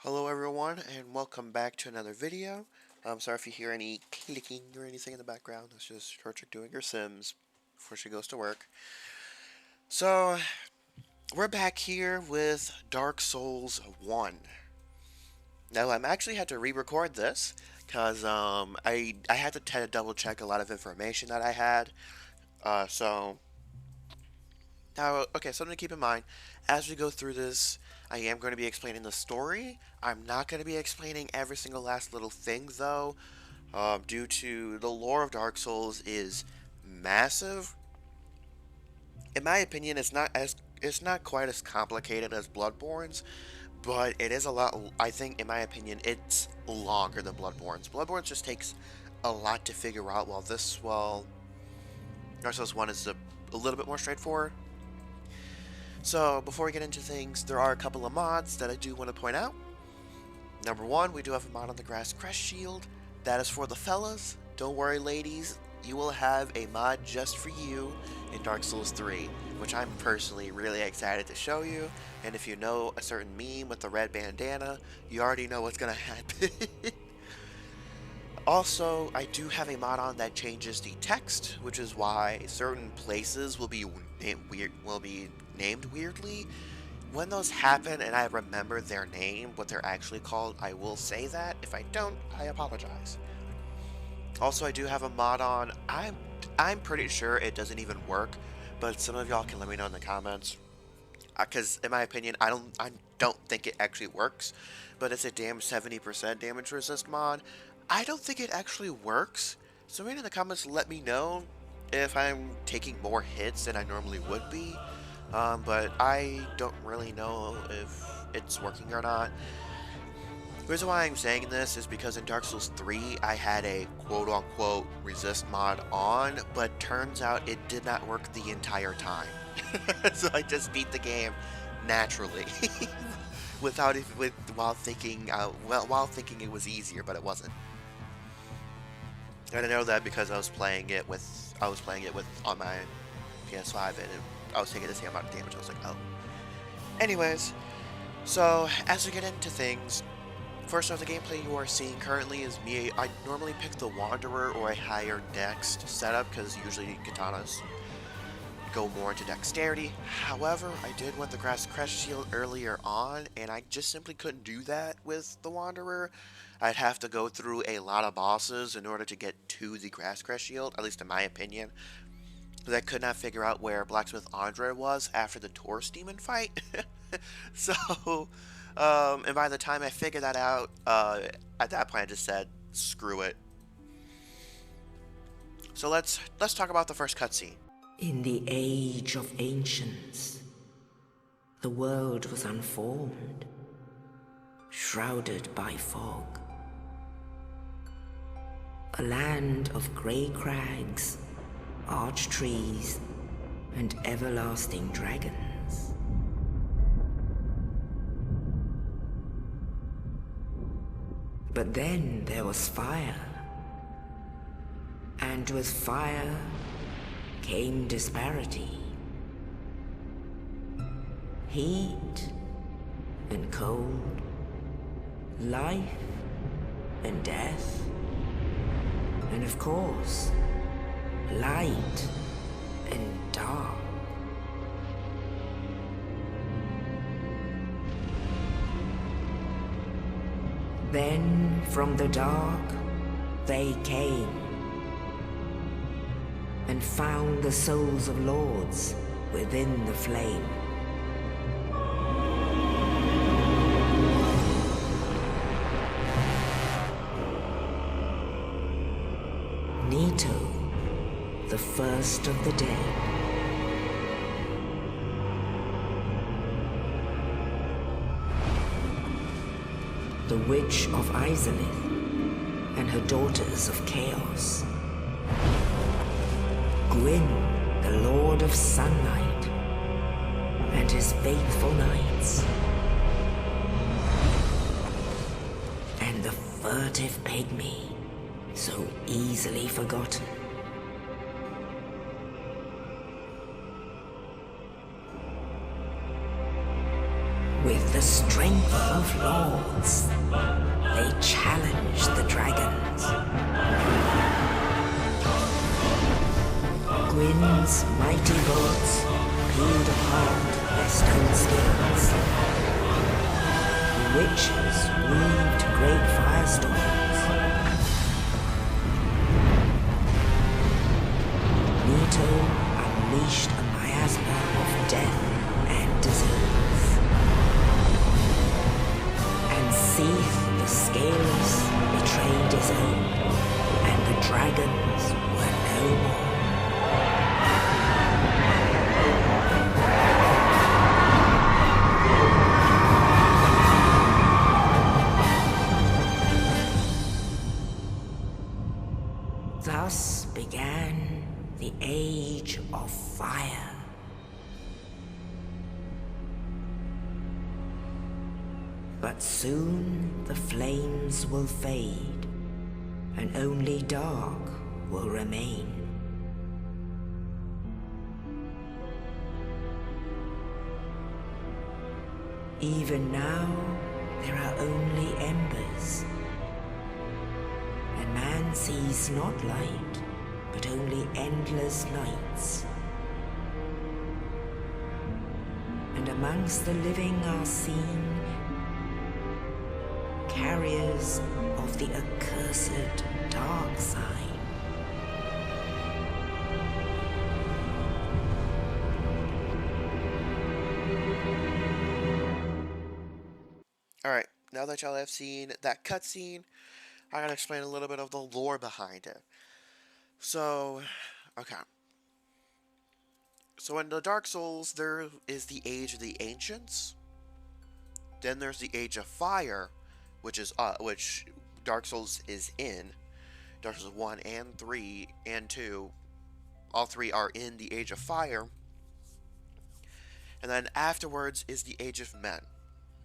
Hello everyone and welcome back to another video. I'm sorry if you hear any clicking or anything in the background. That's just Torchic doing her Sims before she goes to work. So, we're back here with Dark Souls 1. Now, I'm actually had to re-record this because I had to double check a lot of information that I had. Something to keep in mind as we go through this. I am going to be explaining the story. I'm not going to be explaining every single last little thing though, due to the lore of Dark Souls is massive. In my opinion, it's not quite as complicated as Bloodborne's, but it is a lot. I think, in my opinion, it's longer than Bloodborne's. Bloodborne's just takes a lot to figure out, while Dark Souls 1 is a little bit more straightforward. So, before we get into things, there are a couple of mods that I do want to point out. Number one, we do have a mod on the Grass Crest Shield. That is for the fellas. Don't worry, ladies. You will have a mod just for you in Dark Souls 3, which I'm personally really excited to show you. And if you know a certain meme with the red bandana, you already know what's going to happen. Also, I do have a mod on that changes the text, which is why certain places will be named weirdly. When those happen and I remember their name, what they're actually called, I will say that. If I don't, I apologize. Also, I do have a mod on. I'm pretty sure it doesn't even work, but some of y'all can let me know in the comments. Because in my opinion, I don't think it actually works, but it's a damn 70% damage resist mod. I don't think it actually works, so maybe in the comments let me know if I'm taking more hits than I normally would be, but I don't really know if it's working or not. The reason why I'm saying this is because in Dark Souls 3 I had a quote-unquote resist mod on, but turns out it did not work the entire time. So I just beat the game naturally. While thinking it was easier, but it wasn't. And I know that because I was playing it with on my PS5 and I was taking the same amount of damage. I was like, oh. Anyways, so as we get into things, first off, the gameplay you are seeing currently is me. I normally pick the Wanderer or a higher dex setup because usually katanas go more into dexterity. However, I did want the Grass Crest Shield earlier on, and I just simply couldn't do that with the Wanderer. I'd have to go through a lot of bosses in order to get to the Grass Crest Shield, at least in my opinion. Because I could not figure out where Blacksmith Andre was after the Taurus Demon fight. So, and by the time I figured that out, at that point I just said, screw it. So let's talk about the first cutscene. In the age of ancients, the world was unformed, shrouded by fog. A land of grey crags, arch trees, and everlasting dragons. But then there was fire, and with fire came disparity. Heat and cold, life and death, and of course, light and dark. Then from the dark they came and found the souls of lords within the flame. Nito, the first of the dead. The Witch of Izalith and her daughters of Chaos. Gwyn, the Lord of Sunlight, and his faithful knights. And the furtive pygmy, so easily forgotten. With the strength of lords, Once mighty gods peeled apart their stone scales. The witches weaved great firestorms. Leto unleashed a miasma of death and disease. And Seath the Scaleless betrayed his own, and the dragons were no more. Thus began the Age of Fire. But soon the flames will fade, and only dark will remain. Even now, there are only embers, and man sees not light, but only endless nights. And amongst the living are seen carriers of the accursed dark side. Alright, now that y'all have seen that cutscene, I gotta explain a little bit of the lore behind it. So, okay. So in the Dark Souls, there is the Age of the Ancients. Then there's the Age of Fire, which Dark Souls is in. Dark Souls 1 and 3 and 2, all three are in the Age of Fire. And then afterwards is the Age of Men.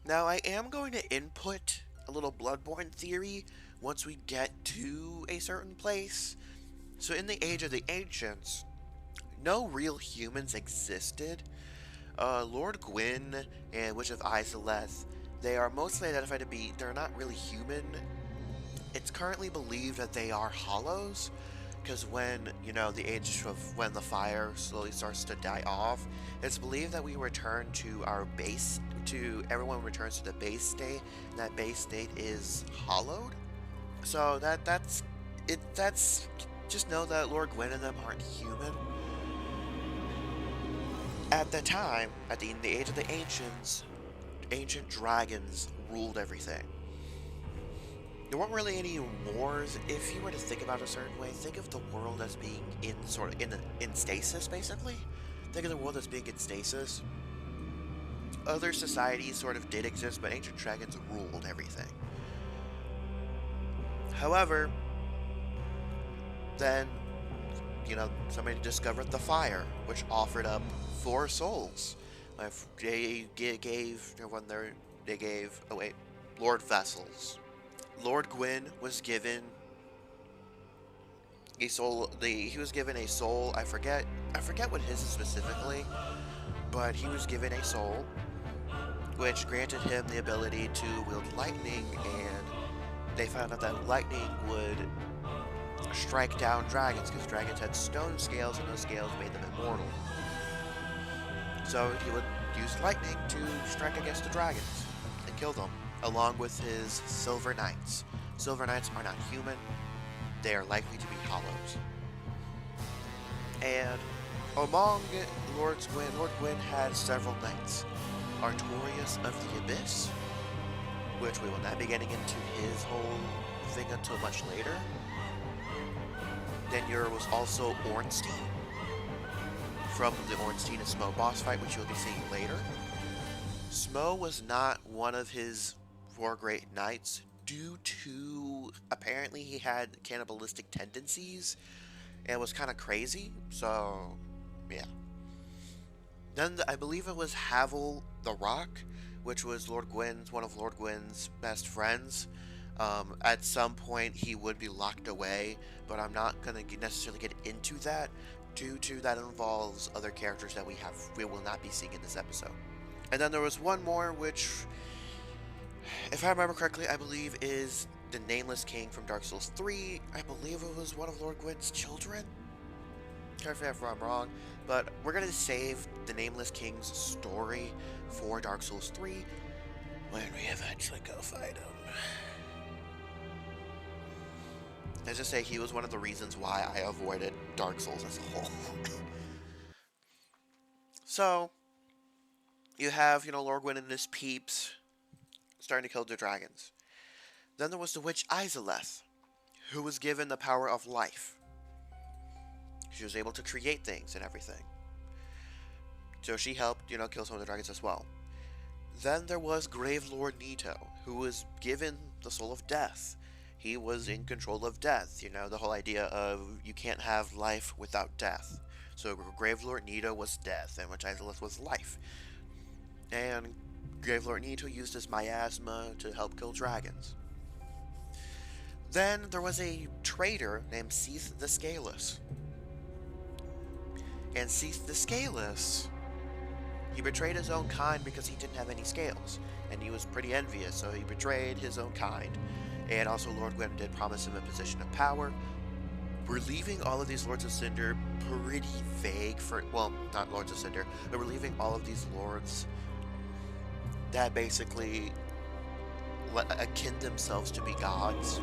Now I am going to input a little Bloodborne theory once we get to a certain place. So in the Age of the Ancients, no real humans existed. Lord Gwyn and Witch of Izalith, they are mostly identified to be, they're not really human. It's currently believed that they are hollows, because when, when the fire slowly starts to die off, it's believed that we return to our base, everyone returns to the base state, and that base state is hollowed. So that's just know that Lord Gwyn and them aren't human. At the time, in the Age of the Ancients, ancient dragons ruled everything. There weren't really any wars. If you were to think about it a certain way, think of the world as being in stasis, basically. Think of the world as being in stasis. Other societies sort of did exist, but ancient dragons ruled everything. However, then, somebody discovered the fire, which offered up 4 souls. They gave Lord Vessels. Lord Gwyn was given a soul. He was given a soul. I forget what his is specifically, but he was given a soul, which granted him the ability to wield lightning, and they found out that lightning would strike down dragons, because dragons had stone scales, and those scales made them immortal. So he would use lightning to strike against the dragons and kill them, along with his Silver Knights. Silver Knights are not human. They are likely to be hollows. And among Lord Gwyn had several knights. Artorias of the Abyss, which we will not be getting into his whole thing until much later. Then there was also Ornstein, from the Ornstein and Smo boss fight, which you'll be seeing later. Smo was not one of his 4 great knights due to, apparently he had cannibalistic tendencies and was kind of crazy, so yeah. Then I believe it was Havel the Rock, which was one of Lord Gwyn's best friends. At some point he would be locked away, but I'm not going to necessarily get into that due to that involves other characters that we will not be seeing in this episode. And then there was one more, which, if I remember correctly, I believe is the Nameless King from Dark Souls 3. I believe it was one of Lord Gwyn's children. correct me if I'm wrong, but we're gonna save the Nameless King's story for Dark Souls 3 when we eventually go fight him. Let's just say he was one of the reasons why I avoided Dark Souls as a whole. So, you have, Lord Gwyn and his peeps starting to kill the dragons. Then there was the witch Izalith, who was given the power of life. She was able to create things and everything. So she helped, kill some of the dragons as well. Then there was Grave Lord Nito, who was given the soul of death. He was in control of death, the whole idea of you can't have life without death. So Grave Lord Nito was death, and Witch Izalith was life. And Grave Lord Nito used his miasma to help kill dragons. Then there was a traitor named Seath the Scaleless. And Seath the Scaleless, he betrayed his own kind because he didn't have any scales. And he was pretty envious, so he betrayed his own kind. And also Lord Gwyn did promise him a position of power. We're leaving all of these Lords of Cinder pretty vague for, well, not Lords of Cinder, but we're leaving all of these lords that basically akin themselves to be gods.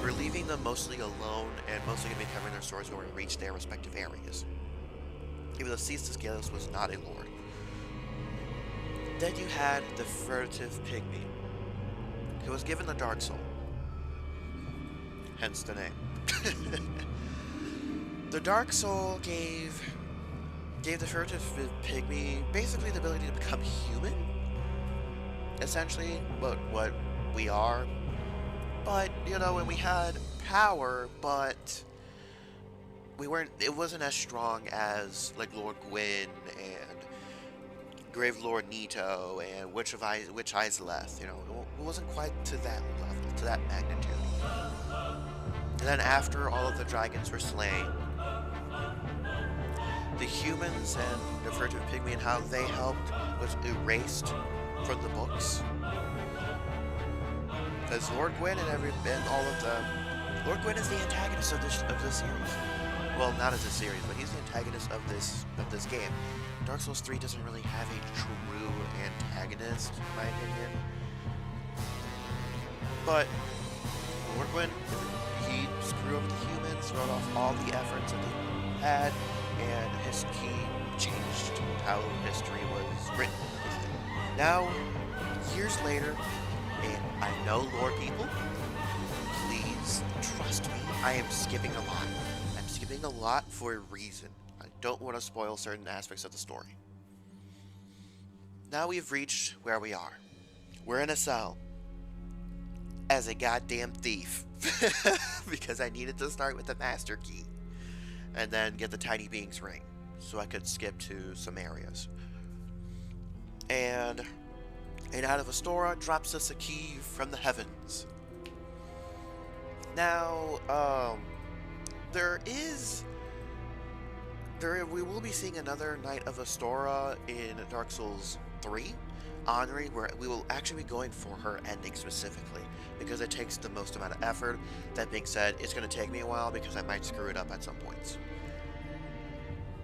We're leaving them mostly alone and mostly going to be covering their stories when we reach their respective areas. Even though Seath the Scaleless was not a lord. Then you had the Furtive Pygmy, who was given the Dark Soul. Hence the name. The Dark Soul gave the Furtive Pygmy basically the ability to become human. Essentially, what we are. But, and we had power, but it wasn't as strong as, like, Lord Gwyn and Grave Lord Nito and Witch Izalith, it wasn't quite to that level, to that magnitude. And then after all of the dragons were slain, the humans and the Furtive Pygmy and how they helped was erased from the books. Because Lord Gwyn and all of them, Lord Gwyn is the antagonist of this series. Well, not of this series, but he's the antagonist of this game. Dark Souls 3 doesn't really have a true antagonist, in my opinion. But Lord Gwyn, he screwed over the humans, wrote off all the efforts that they had, and he changed how history was written. Now, years later, and I know, Lord people, please trust me, I am skipping a lot. I'm skipping a lot for a reason. I don't want to spoil certain aspects of the story. Now we've reached where we are. We're in a cell. As a goddamn thief. Because I needed to start with the Master Key. And then get the Tiny Being's Ring. So I could skip to some areas. And out of Astora drops us a key from the heavens. Now, we will be seeing another Knight of Astora in Dark Souls 3, Henri, where we will actually be going for her ending specifically, because it takes the most amount of effort. That being said, it's going to take me a while because I might screw it up at some points.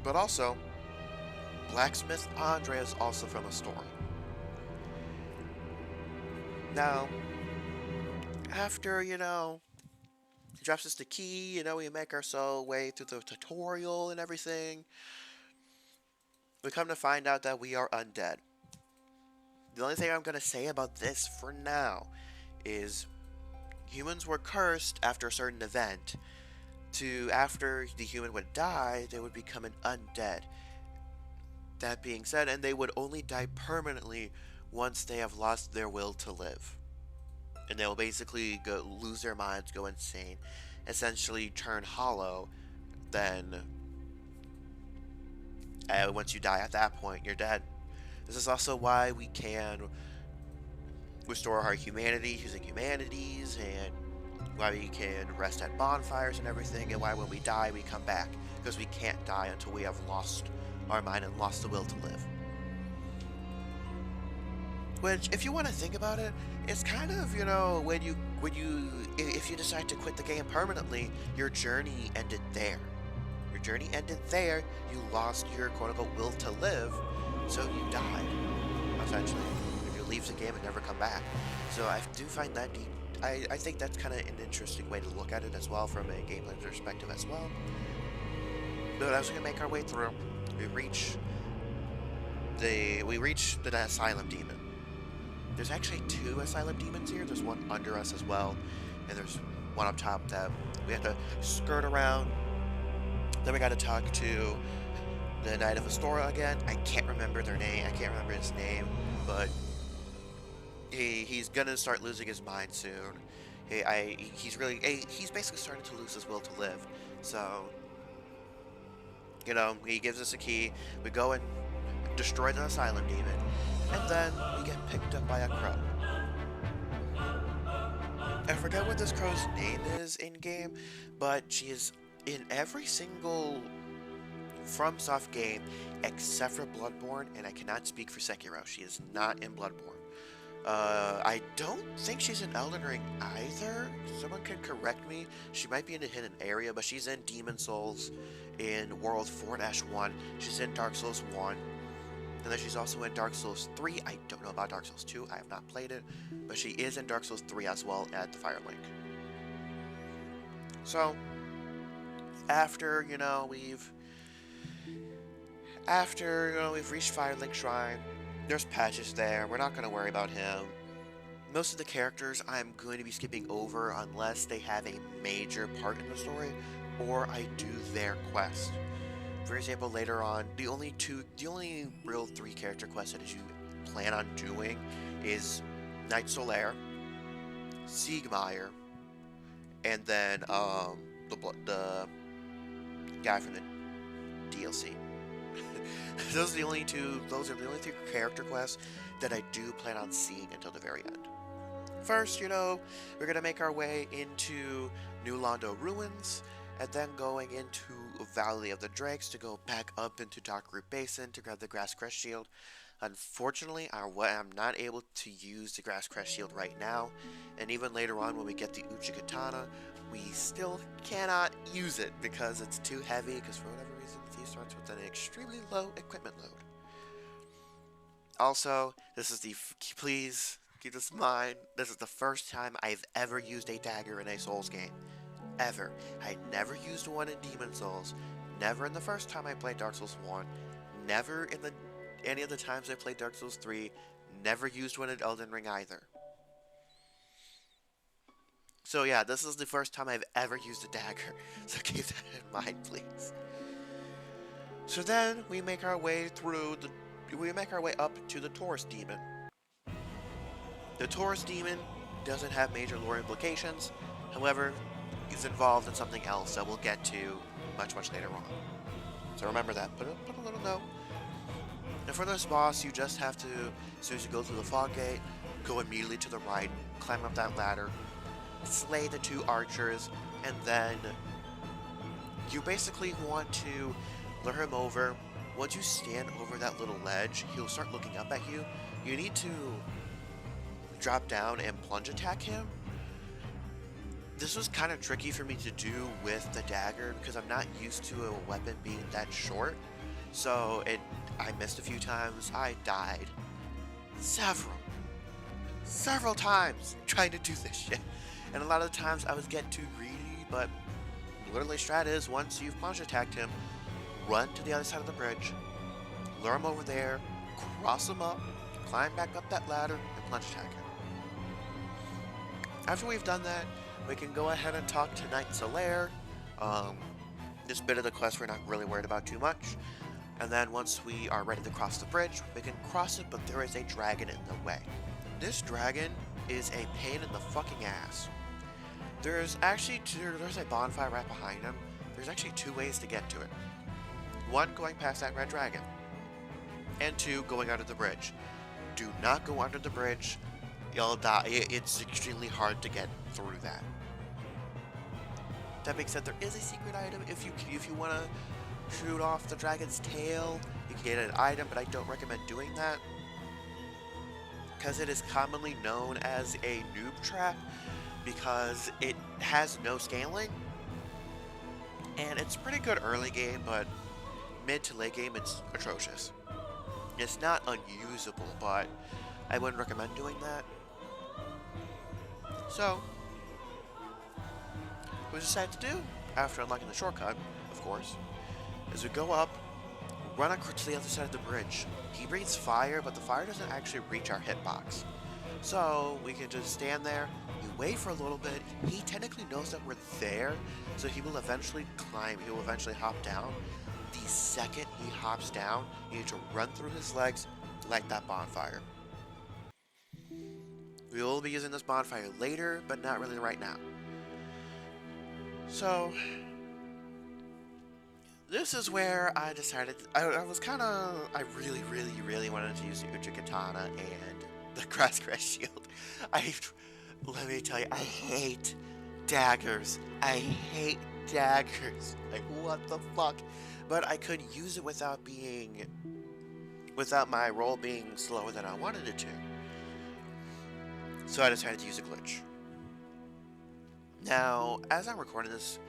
But also, Blacksmith Andre is also from Astora. Now, after, he drops us the key, we make our way through the tutorial and everything, we come to find out that we are undead. The only thing I'm going to say about this for now is humans were cursed after a certain event to after the human would die, they would become an undead. That being said, and they would only die permanently once they have lost their will to live. And they will basically lose their minds, go insane, essentially turn hollow. Then, once you die at that point, you're dead. This is also why we can restore our humanity using humanities, and why we can rest at bonfires and everything, and why when we die we come back, because we can't die until we have lost our mind and lost the will to live. Which, if you want to think about it, it's kind of, if you decide to quit the game permanently, your journey ended there. journey ended there, you lost your quote-unquote will to live, so you died, essentially. If you leave the game and never come back. So I do find that I think that's kind of an interesting way to look at it as well from a gameplay perspective as well. But as we make our way through, we reach the asylum demon. There's actually 2 asylum demons here. There's one under us as well, and there's one up top that we have to skirt around. Then we got to talk to the Knight of Astoria again. I can't remember their name. I can't remember his name, but he's gonna start losing his mind soon. He's basically starting to lose his will to live. So, you know, he gives us a key. We go and destroy the asylum demon, and then we get picked up by a crow. I forget what this crow's name is in game, but she is in every single FromSoft game except for Bloodborne, and I cannot speak for Sekiro. She is not in Bloodborne. I don't think she's in Elden Ring either. Someone can correct me. She might be in a hidden area, but she's in Demon Souls in World 4-1. She's in Dark Souls 1. And then she's also in Dark Souls 3. I don't know about Dark Souls 2. I have not played it. But she is in Dark Souls 3 as well at the Firelink. So, after, we've reached Firelink Shrine, there's Patches there. We're not going to worry about him. Most of the characters I'm going to be skipping over unless they have a major part in the story or I do their quest. For example, later on, the only real 3 character quests that you plan on doing is Knight Solaire, Siegmeyer, and then the guy from the DLC. Those are the only 3 character quests that I do plan on seeing until the very end. First, we're gonna make our way into New Londo Ruins, and then going into Valley of the Drakes to go back up into Darkroot Basin to grab the Grass Crest Shield. Unfortunately, I'm not able to use the Grass Crest Shield right now, and even later on when we get the Uchi Katana, we still cannot use it because it's too heavy, because for whatever reason, he starts with an extremely low equipment load. Also, please keep this in mind, this is the first time I've ever used a dagger in a Souls game. Ever. I never used one in Demon Souls, never in the first time I played Dark Souls 1, never in any of the times I played Dark Souls 3, never used one in Elden Ring either. So yeah, this is the first time I've ever used a dagger, so keep that in mind, please. So then we make our way up to the Taurus Demon. The Taurus Demon doesn't have major lore implications, however, he's involved in something else that we'll get to much later on. So remember that, put a little note. And for this boss, you just have to, as soon as you go through the fog gate, go immediately to the right, climb up that ladder, slay the 2 archers, and then you basically want to lure him over. Once you stand over that little ledge, he'll start looking up at you. You need to drop down and plunge attack him. This was kind of tricky for me to do with the dagger because I'm not used to a weapon being that short. So I missed a few times. I died several times trying to do this shit. And a lot of the times I was getting too greedy, but literally strat is once you've plunge attacked him, run to the other side of the bridge, lure him over there, cross him up, climb back up that ladder, and plunge attack him. After we've done that, we can go ahead and talk to Knight Solaire. This bit of the quest we're not really worried about too much. And then once we are ready to cross the bridge, we can cross it, but there is a dragon in the way. This dragon is a pain in the fucking ass. There's a bonfire right behind him. There's actually 2 ways to get to it. 1, going past that red dragon. And 2, going under the bridge. Do not go under the bridge. You'll die. It's extremely hard to get through that. That being said, there is a secret item. If you want to shoot off the dragon's tail, you can get an item, but I don't recommend doing that because it is commonly known as a noob trap because it has no scaling. And it's pretty good early game, but mid to late game, it's atrocious. It's not unusable, but I wouldn't recommend doing that. So, what we decided to do, after unlocking the shortcut, of course, is we go up, run across to the other side of the bridge. He breathes fire, but the fire doesn't actually reach our hitbox. So, we can just stand there, we wait for a little bit, he technically knows that we're there, so he will eventually climb, he will eventually hop down. The second he hops down, you need to run through his legs, light that bonfire. We will be using this bonfire later, but not really right now. So, this is where I decided, I was kind of, I really wanted to use the Uchi Katana and the Grass Shield. Let me tell you, I hate daggers. I hate daggers. Like, what the fuck? But I could use it without my roll being slower than I wanted it to. So I decided to use a glitch. Now, as I'm recording this,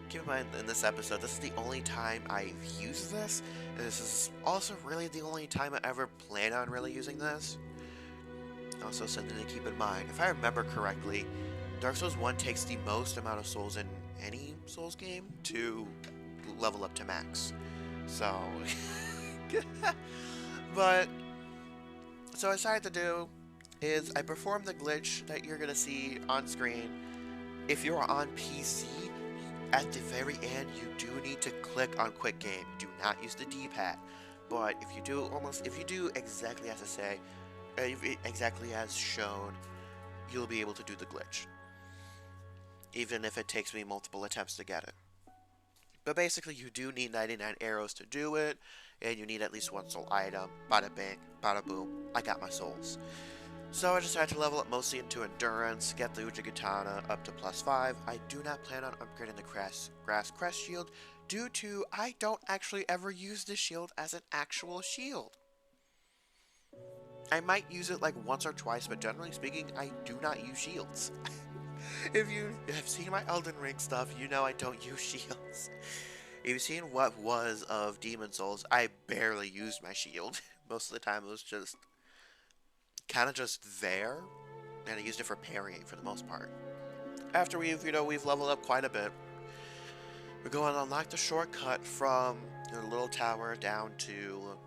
keep in mind in this episode, this is the only time I've used this, and this is also really the only time I ever plan on really using this. Also something to keep in mind, if I remember correctly, Dark Souls 1 takes the most amount of souls in any Souls game to level up to max. So, but, so what I decided to do is I performed the glitch that you're going to see on screen. If you're on PC, at the very end, you do need to click on Quick Game. Do not use the D-pad. But if you do exactly as I say, exactly as shown, you'll be able to do the glitch. Even if it takes me multiple attempts to get it. But basically, you do need 99 arrows to do it, and you need at least one soul item. Bada bang, bada boom, I got my souls. So I decided to level up mostly into Endurance, get the Uchi Katana up to +5. I do not plan on upgrading the Grass Crest Shield, due to I don't actually ever use this shield as an actual shield. I might use it like once or twice, but generally speaking, I do not use shields. If you have seen my Elden Ring stuff, you know I don't use shields. If you've seen what was of Demon Souls, I barely used my shield. Most of the time it was just kind of just there, and I used it for parrying for the most part. After we've leveled up quite a bit, we're going to unlock the shortcut from the little tower down to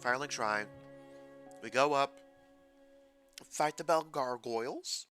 Firelink Shrine. We go up, fight the bell gargoyles.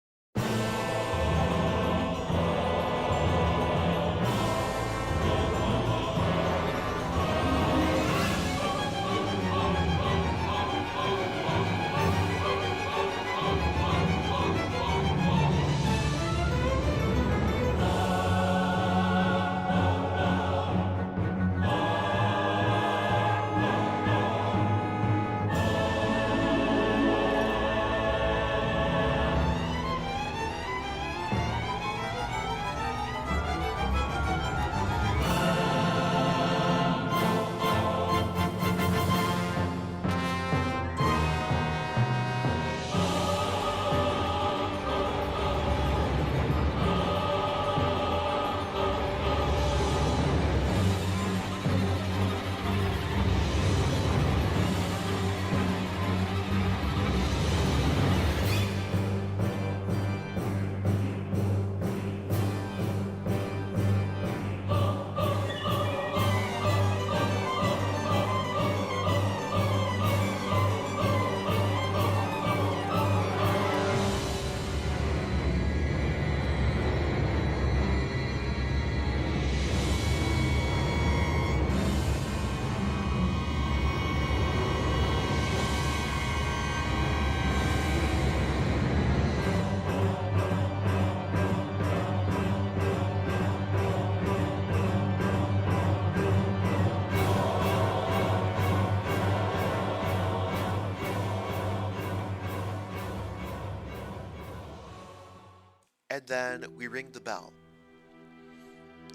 And then we ring the bell.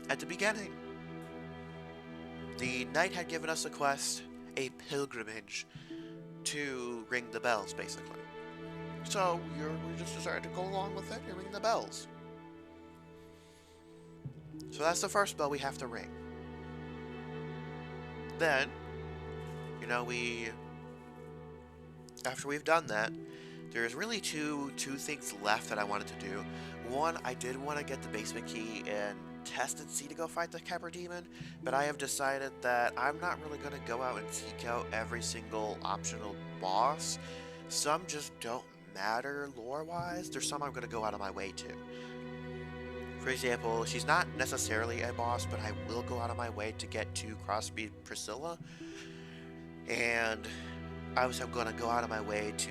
At the beginning, the knight had given us a quest, a pilgrimage, to ring the bells, basically. So we just decided to go along with it and ring the bells. So that's the first bell we have to ring. Then, after we've done that, there's really two things left that I wanted to do. One, I did want to get the basement key and test and see to go fight the Capra Demon, but I have decided that I'm not really going to go out and seek out every single optional boss. Some just don't matter lore-wise. There's some I'm going to go out of my way to. For example, she's not necessarily a boss, but I will go out of my way to get to Crossbeat Priscilla, and I was going to go out of my way to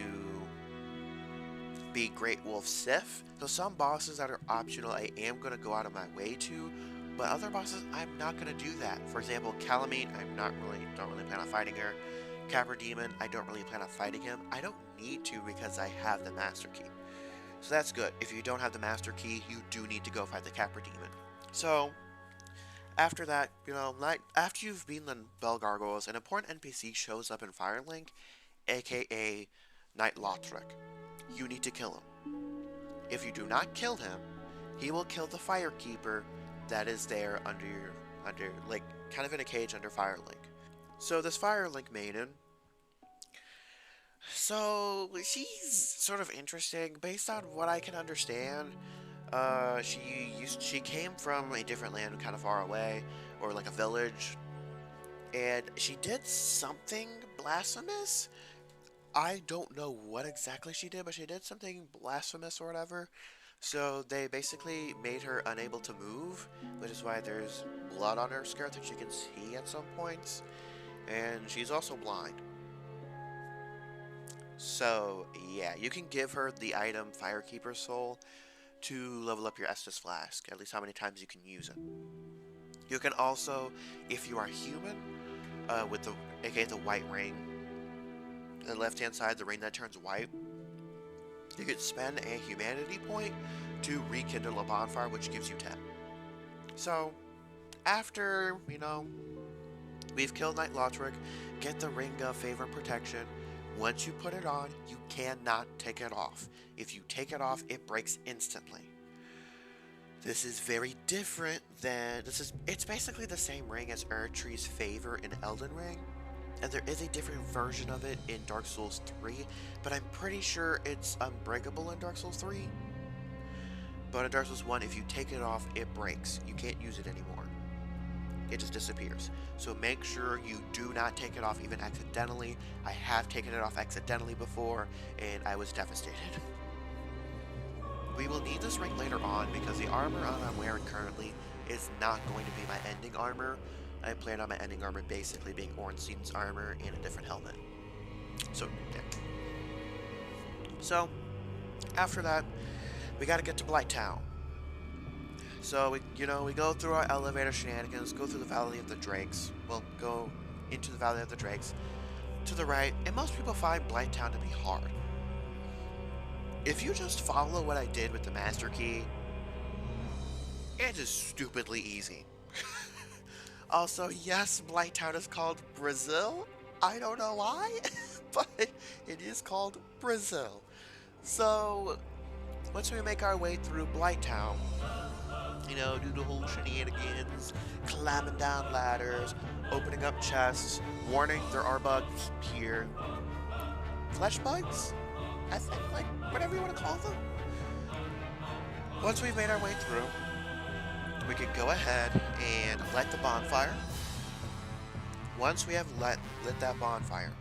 be Great Wolf Sif. So some bosses that are optional I am going to go out of my way to, but other bosses I'm not going to do that. For example, Calamine, don't really plan on fighting her. Capra Demon, I don't really plan on fighting him. I don't need to because I have the Master Key. So that's good. If you don't have the Master Key, you do need to go fight the Capra Demon. So, after that, after you've beaten the Bell Gargoyles, an important NPC shows up in Firelink, aka Knight Lothric. You need to kill him. If you do not kill him, he will kill the Firekeeper that is there kind of in a cage under Firelink. So this Firelink maiden, so she's sort of interesting based on what I can understand. She came from a different land kind of far away, or like a village, and she did something blasphemous. I don't know what exactly she did, but she did something blasphemous or whatever. So they basically made her unable to move, which is why there's blood on her skirt that you can see at some points. And she's also blind. So, yeah, you can give her the item Firekeeper Soul to level up your Estus Flask, at least how many times you can use it. You can also, if you are human, with aka the white ring, on the left-hand side, the ring that turns white, you can spend a humanity point to rekindle a bonfire, which gives you 10. So, after, we've killed Knight Lothric, get the Ring of Favor and Protection. Once you put it on, you cannot take it off. If you take it off, it breaks instantly. This is very different than... It's basically the same ring as Erdtree's Favor in Elden Ring. And there is a different version of it in Dark Souls 3, but I'm pretty sure it's unbreakable in Dark Souls 3. But in Dark Souls 1, if you take it off, it breaks. You can't use it anymore. It just disappears. So make sure you do not take it off even accidentally. I have taken it off accidentally before, and I was devastated. We will need this ring later on because the armor I'm wearing currently is not going to be my ending armor. I plan on my ending armor basically being Ornstein's armor and a different helmet. So, yeah. So, after that, we gotta get to Blighttown. So, we go through our elevator shenanigans, go through the Valley of the Drakes. Well, go into the Valley of the Drakes to the right, and most people find Blighttown to be hard. If you just follow what I did with the Master Key, it is stupidly easy. Also, yes, Blighttown is called Brazil. I don't know why, but it is called Brazil. So, once we make our way through Blighttown, do the whole shenanigans, climbing down ladders, opening up chests, warning there are bugs here. Flesh bugs? I think, whatever you want to call them. Once we've made our way through, we can go ahead and light the bonfire. Once we have lit that bonfire,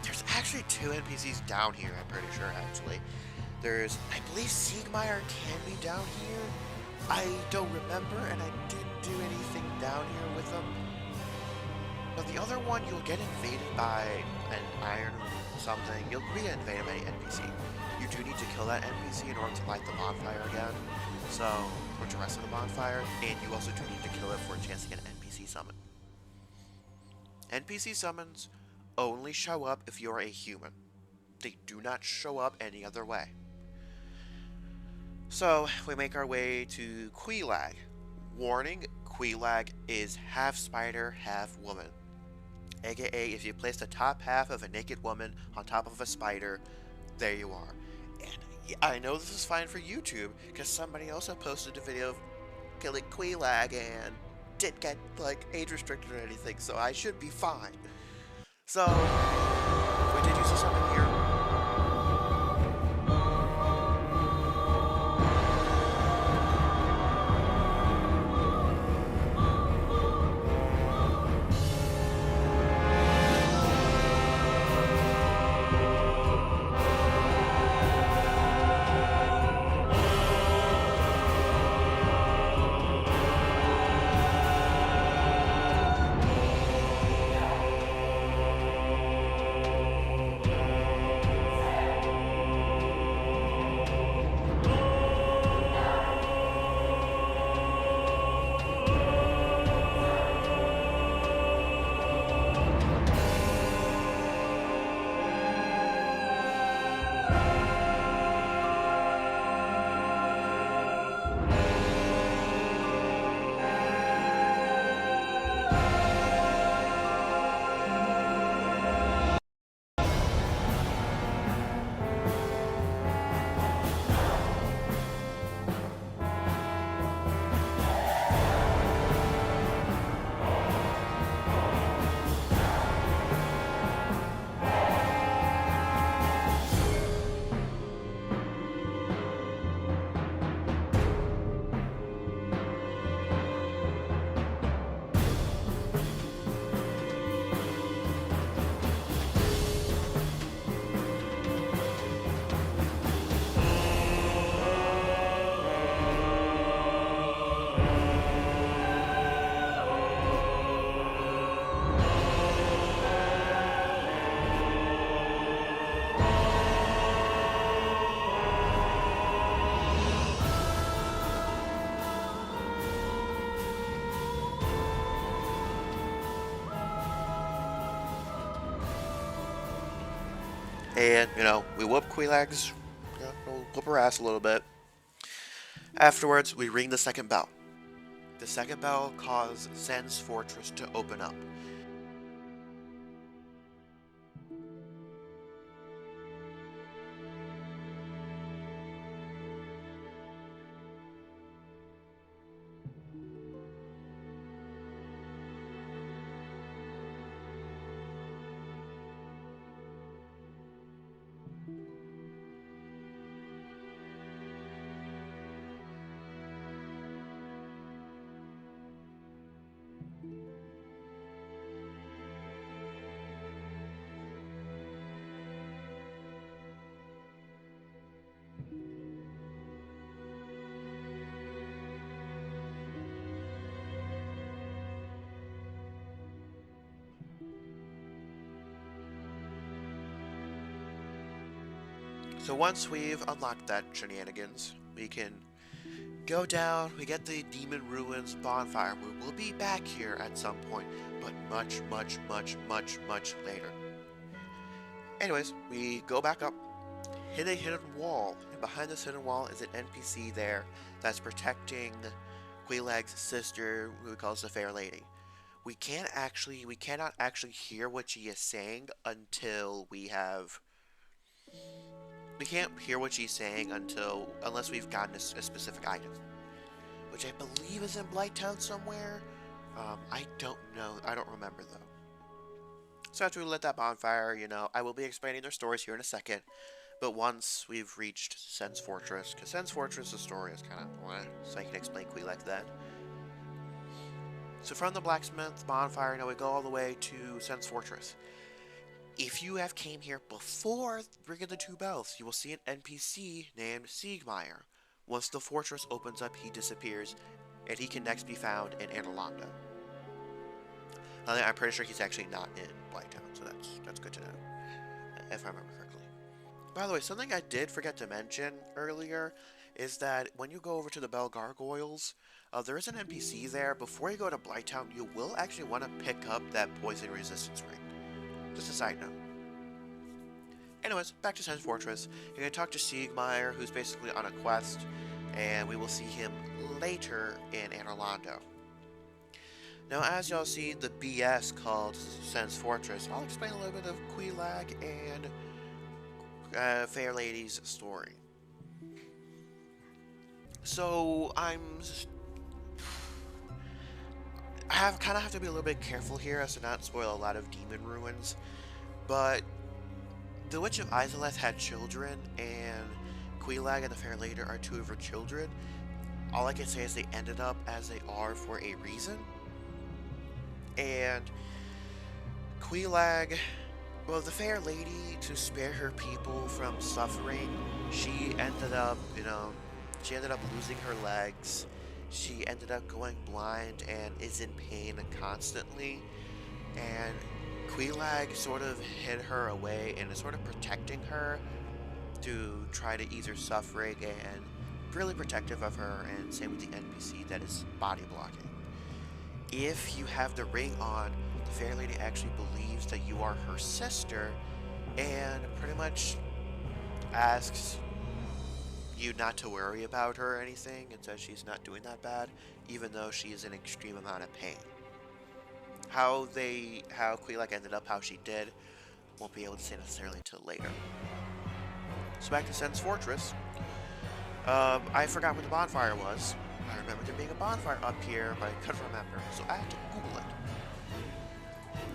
there's actually 2 NPCs down here, I'm pretty sure, actually. There's, I believe Siegmeyer can be down here. I don't remember, and I didn't do anything down here with them. But the other one, you'll get invaded by an iron something. You'll be invaded by an NPC. You do need to kill that NPC in order to light the bonfire again. So, for the rest of the bonfire, and you also do need to kill it for a chance to get an NPC summon. NPC summons only show up if you're a human. They do not show up any other way. So, we make our way to Quelaag. Warning, Quelaag is half spider, half woman. AKA, if you place the top half of a naked woman on top of a spider, there you are. And I know this is fine for YouTube, because somebody else had posted a video of killing Quelaag, and did get, like, age restricted or anything, so I should be fine. So, we did use something here. And, we whoop Quelaag's, we'll whoop her ass a little bit. Afterwards, we ring the second bell. The second bell caused Sen's fortress to open up. So once we've unlocked that shenanigans, we can go down, we get the Demon Ruins bonfire. We'll be back here at some point, but much, much, much, much, much later. Anyways, we go back up, hit a hidden wall, and behind this hidden wall is an NPC there that's protecting Quelaag's sister, who he calls the Fair Lady. We cannot actually hear what she is saying until we can't hear what she's saying unless we've gotten a specific item, which I believe is in Blighttown somewhere. I don't know. I don't remember though. So after we lit that bonfire, I will be explaining their stories here in a second. But once we've reached Sen's Fortress, because Sen's Fortress, the story is kind of so I can explain Quelaag then. So from the blacksmith bonfire, we go all the way to Sen's Fortress. If you have came here before ringing the two bells, you will see an NPC named Siegmeyer. Once the fortress opens up, he disappears, and he can next be found in Anarlanda. I'm pretty sure he's actually not in Blighttown, so that's good to know, if I remember correctly. By the way, something I did forget to mention earlier is that when you go over to the Bell Gargoyles, there is an NPC there. Before you go to Blighttown, you will actually want to pick up that poison resistance ring. Just a side note. Anyways, back to Sen's Fortress. You're going to talk to Siegmeyer, who's basically on a quest, and we will see him later in Anarlanda. Now, as y'all see the BS called Sen's Fortress, I'll explain a little bit of Quelaag and Fair Lady's story. So, I kind of have to be a little bit careful here as to not spoil a lot of demon ruins, but the Witch of Izalith had children, and Quelaag and the Fair Lady are two of her children. All I can say is they ended up as they are for a reason. And Quelaag, well, the Fair Lady, to spare her people from suffering, she ended up, she ended up losing her legs. She ended up going blind and is in pain constantly. And Quelaag sort of hid her away and is sort of protecting her to try to ease her suffering and really protective of her, and same with the NPC that is body blocking. If you have the ring on, the Fair Lady actually believes that you are her sister and pretty much asks you not to worry about her or anything and says she's not doing that bad, even though she is in extreme amount of pain. How Quelaag ended up how she did, won't be able to say necessarily until later. So back to Sen's Fortress. I forgot what the bonfire was. I remember there being a bonfire up here, but I couldn't remember, so I had to Google it.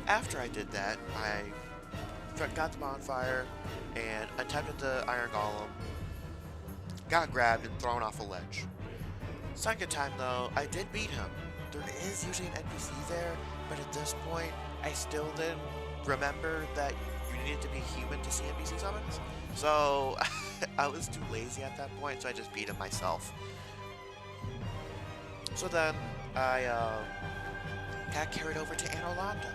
After I did that, I got the bonfire and attempted the Iron Golem, got grabbed and thrown off a ledge. Second time though, I did beat him. There is usually an NPC there, but at this point, I still didn't remember that you needed to be human to see NPC summons. So I was too lazy at that point, so I just beat him myself. So then I got carried over to Anor Londo.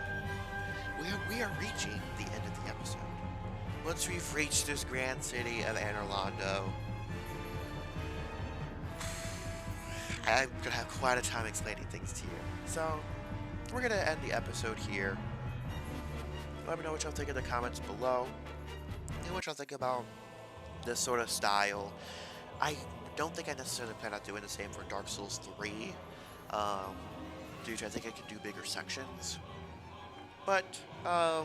We are reaching the end of the episode. Once we've reached this grand city of Anor Londo, I'm gonna have quite a time explaining things to you. So we're gonna end the episode here. Let me know what y'all think in the comments below, and what y'all think about this sort of style. I don't think I necessarily plan on doing the same for Dark Souls 3, due to I think I can do bigger sections. But, yeah,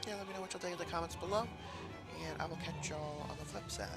let me know what y'all think in the comments below, and I will catch y'all on the flip side.